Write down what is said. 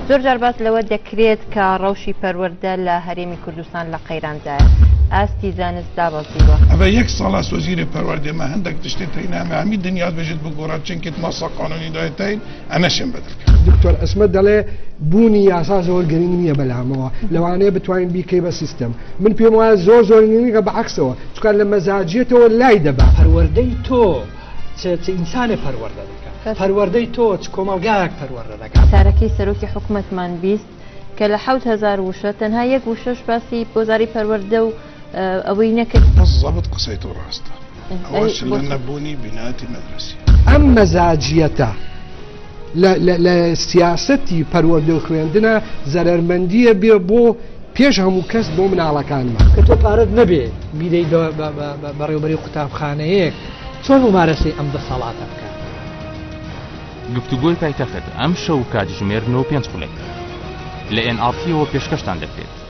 زۆر جار باس لەوە دەکرێت کە ڕەوشی پەروەردە لە هەرێمی کوردستان لە قەیرانجایە ئاستی زانست دابەزیوە ئەوە یەک ساڵە وەزیری پەروەردەمە هەندێک تشتێت هەینامە هەمی دنیات بێژێت بگۆڕات چونکێت ماسا قانونی دایەتین ئەنەشم بەدڵ دکتۆر ئەسمە دەڵێ بوونی یاسا زۆر گرنگ نییە بەلامەوە لەوانەیە بتوانین بیکەی بە سیستەم من پێم وایە زۆر گرنگە بەعکسەوە چکار لە مەزاجیەتەوە لای دەبا پەروەردەی تۆ چ ئینسانێ پەروەردە دەکات پەروەردەی تۆ چ کۆمەلگایەک پەروەردە دەکات سارەکەی سەرۆکی حکوومەتمان بیست کە لە 7000 وشە تەنها یەک وشەش باسی بۆزاری پەروەردە و ئەوەی نەکرد بالضبط قسەی تۆ ڕاستە ئەوەش لە نەبوونی بیناتی مەدرسە ئەم مەزاجیەتە لە سیاسەتی پەروەردە و خوێندنە زەرمەندیە بێ بۆ پێش هەموو کەس بۆ مناڵەکانمان کە تۆ پارەت نەبێ بیدەی بەڕێوەبەری قوتابخانەیەک چۆن ممارەسەی ئەم دەسەڵاتە بکات گفتوگۆی پایتەخت ئەم شەو کاتژمێر 9:05 لە NRT-ەوە پێشکەشتان دەکرێت.